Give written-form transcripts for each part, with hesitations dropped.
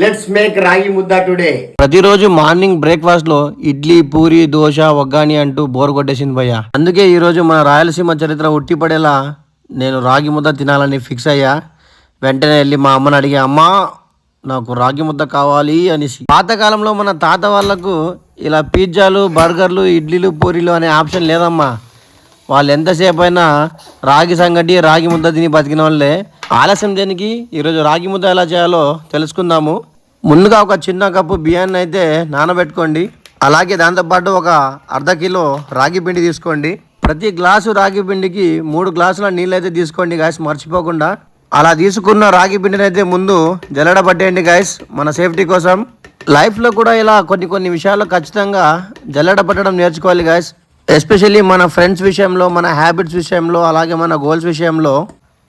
Let's make రాగి ముద్ద today. ప్రతిరోజు మార్నింగ్ బ్రేక్ఫాస్ట్ లో ఇడ్లీ, పూరి, దోశ, ఒగ్గాని అంటూ బోర్ కొట్టేసింది భయ్య. అందుకే ఈ రోజు మన రాయలసీమ చరిత్ర ఉట్టిపడేలా నేను రాగి ముద్ద తినాలని ఫిక్స్ అయ్యా. వెంటనే వెళ్ళి మా అమ్మని అడిగా, అమ్మా నాకు రాగి ముద్ద కావాలి అనేసి. పాతకాలంలో మన తాత వాళ్ళకు ఇలా పిజ్జాలు, బర్గర్లు, ఇడ్లీలు, పూరీలు అనే ఆప్షన్ లేదమ్మా. వాళ్ళు ఎంతసేపు అయినా రాగి సంగటి, రాగి ముద్ద తిని బతికిన వాళ్ళే. ఆలస్యం దేనికి, ఈరోజు రాగి ముద్ద ఎలా చేయాలో తెలుసుకుందాము. ముందుగా ఒక చిన్న కప్పు బియ్యాన్ని అయితే నానబెట్టుకోండి. అలాగే దాంతోపాటు ఒక అర్ధ కిలో రాగి పిండి తీసుకోండి. ప్రతి గ్లాసు రాగి పిండికి 3 గ్లాసుల నీళ్ళు అయితే తీసుకోండి గాయస్, మర్చిపోకుండా. అలా తీసుకున్న రాగి పిండిని అయితే ముందు జల్లెడ పట్టేయండి గాయస్, మన సేఫ్టీ కోసం. లైఫ్లో కూడా ఇలా కొన్ని విషయాలు ఖచ్చితంగా జల్లెడ పట్టడం నేర్చుకోవాలి గాయస్. ఎస్పెషల్లీ మన ఫ్రెండ్స్ విషయంలో, మన హ్యాబిట్స్ విషయంలో, అలాగే మన గోల్స్ విషయంలో.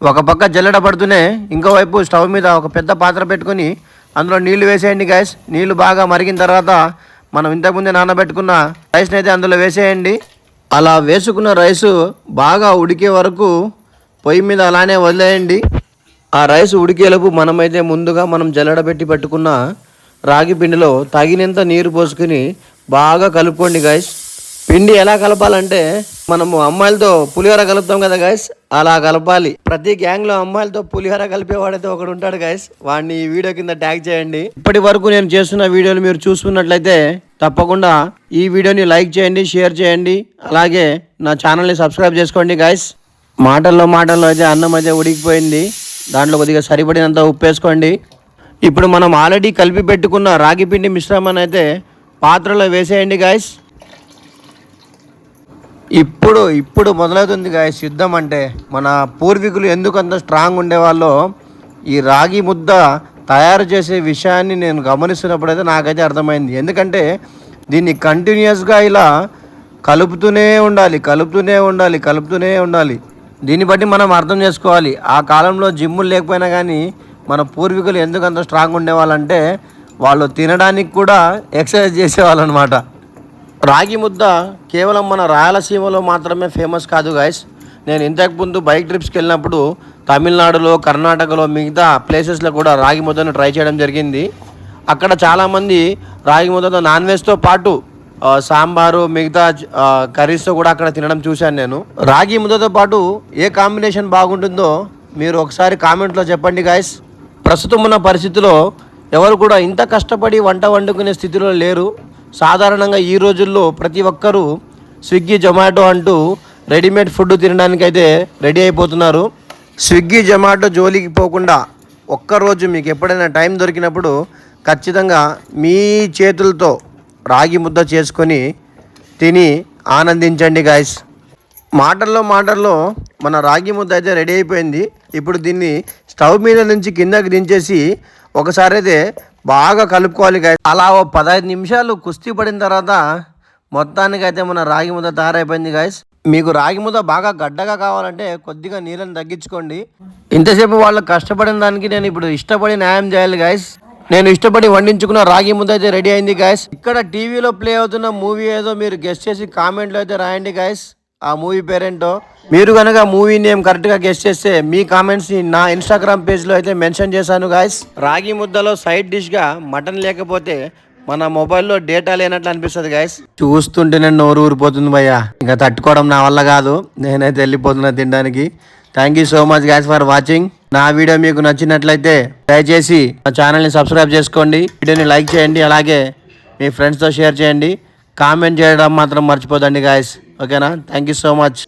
ఒక పక్క జల్లెడ పడుతూనే ఇంకోవైపు స్టవ్ మీద ఒక పెద్ద పాత్ర పెట్టుకొని అందులో నీళ్లు వేసేయండి గాయస్. నీళ్లు బాగా మరిగిన తర్వాత మనం ఇంతకుముందే నానబెట్టుకున్న రైస్ని అయితే అందులో వేసేయండి. అలా వేసుకున్న రైసు బాగా ఉడికే వరకు పొయ్యి మీద అలానే వదిలేయండి. ఆ రైస్ ఉడికేలోపు మనమైతే ముందుగా మనం జల్లెడ పెట్టి పెట్టుకున్న రాగి పిండిలో తగినంత నీరు పోసుకుని బాగా కలుపుకోండి గాయస్. పిండి ఎలా కలపాలంటే మనము అమ్మాయిలతో పులిహోర కలుపుతాం కదా గాయస్, అలా కలపాలి. ప్రతి గ్యాంగ్లో అమ్మాయిలతో పులిహోర కలిపేవాడైతే ఒకడు ఉంటాడు గాయస్, వాడిని ఈ వీడియో కింద ట్యాగ్ చేయండి. ఇప్పటి వరకు నేను చేస్తున్న వీడియోలు మీరు చూసుకున్నట్లయితే తప్పకుండా ఈ వీడియోని లైక్ చేయండి, షేర్ చేయండి, అలాగే నా ఛానల్ని సబ్స్క్రైబ్ చేసుకోండి గాయస్. మాటల్లో అయితే అన్నం అయితే ఉడికిపోయింది. దాంట్లో కొద్దిగా సరిపడినంత ఉప్పు వేసుకోండి. ఇప్పుడు మనం ఆల్రెడీ కలిపి పెట్టుకున్న రాగి పిండి మిశ్రమాన్ని అయితే పాత్రలో వేసేయండి గాయస్. ఇప్పుడు మొదలవుతుంది గాయస్ యుద్ధం. అంటే మన పూర్వీకులు ఎందుకు అంత స్ట్రాంగ్ ఉండేవాళ్ళో ఈ రాగి ముద్ద తయారు చేసే విషయాన్ని నేను గమనిస్తున్నప్పుడైతే నాకైతే అర్థమైంది. ఎందుకంటే దీన్ని కంటిన్యూస్గా ఇలా కలుపుతూనే ఉండాలి. దీన్ని బట్టి మనం అర్థం చేసుకోవాలి, ఆ కాలంలో జిమ్ములు లేకపోయినా కానీ మన పూర్వీకులు ఎందుకు అంత స్ట్రాంగ్ ఉండేవాళ్ళంటే వాళ్ళు తినడానికి కూడా ఎక్సర్సైజ్ చేసేవాళ్ళు అనమాట. రాగి ముద్ద కేవలం మన రాయలసీమలో మాత్రమే ఫేమస్ కాదు గాయస్. నేను ఇంతకుముందు బైక్ ట్రిప్స్కి వెళ్ళినప్పుడు తమిళనాడులో, కర్ణాటకలో, మిగతా ప్లేసెస్లో కూడా రాగి ముద్దను ట్రై చేయడం జరిగింది. అక్కడ చాలామంది రాగి ముద్దతో నాన్ వెజ్తో పాటు సాంబారు, మిగతా కర్రీస్తో కూడా అక్కడ తినడం చూశాను నేను. రాగి ముద్దతో పాటు ఏ కాంబినేషన్ బాగుంటుందో మీరు ఒకసారి కామెంట్లో చెప్పండి గాయస్. ప్రస్తుతం ఉన్న పరిస్థితిలో ఎవరు కూడా ఇంత కష్టపడి వంట వండుకునే స్థితిలో లేరు. సాధారణంగా ఈ రోజుల్లో ప్రతి ఒక్కరూ స్విగ్గీ, జొమాటో అంటూ రెడీమేడ్ ఫుడ్ తినడానికైతే రెడీ అయిపోతున్నారు. స్విగ్గీ, జొమాటో జోలికి పోకుండా ఒక్కరోజు మీకు ఎప్పుడైనా టైం దొరికినప్పుడు ఖచ్చితంగా మీ చేతులతో రాగి ముద్ద చేసుకొని తిని ఆనందించండి గాయస్. మాటల్లో మన రాగి ముద్ద అయితే రెడీ అయిపోయింది. ఇప్పుడు దీన్ని స్టవ్ మీద నుంచి కిందకి దించేసి ఒకసారి అయితే బాగా కలుపుకోవాలి గాయస్. అలా 15 నిమిషాలు కుస్తీ పడిన తర్వాత మొత్తానికైతే మన రాగి ముద్ద తయారైపోయింది గాయస్. మీకు రాగి ముద్ద బాగా గడ్డగా కావాలంటే కొద్దిగా నీళ్ళని తగ్గించుకోండి. ఇంతసేపు వాళ్ళు కష్టపడిన దానికి నేను ఇప్పుడు ఇష్టపడి న్యాయం చేయాలి గాయస్. నేను ఇష్టపడి వండించుకున్న రాగి ముద్ద అయితే రెడీ అయింది గాయస్. ఇక్కడ టీవీలో ప్లే అవుతున్న మూవీ ఏదో మీరు గెస్ట్ చేసి కామెంట్లో అయితే రాయండి గాయస్. ఆ మూవీ పేరేంటో మీరు కనుక మూవీ నేమ్ కరెక్ట్గా గెస్ట్ చేస్తే మీ కామెంట్స్ని నా ఇన్స్టాగ్రామ్ పేజ్లో అయితే మెన్షన్ చేశాను గాయస్. రాగి ముద్దలో సైడ్ డిష్గా మటన్ లేకపోతే మన మొబైల్లో డేటా లేనట్లు అనిపిస్తుంది గాయస్. చూస్తుంటే నేను నోరు ఊరిపోతుంది భయ్యా, ఇంకా తట్టుకోవడం నా వల్ల కాదు. నేనైతే వెళ్ళిపోతున్నా తినడానికి. Thank you so much guys for watching. నా వీడియో మీకు నచ్చినట్లయితే దయచేసి నా ఛానల్ని సబ్స్క్రైబ్ చేసుకోండి, వీడియోని లైక్ చేయండి, అలాగే మీ ఫ్రెండ్స్తో షేర్ చేయండి. కామెంట్ చేయడం మాత్రం మర్చిపోదండి గాయస్, ఓకేనా? Thank you so much.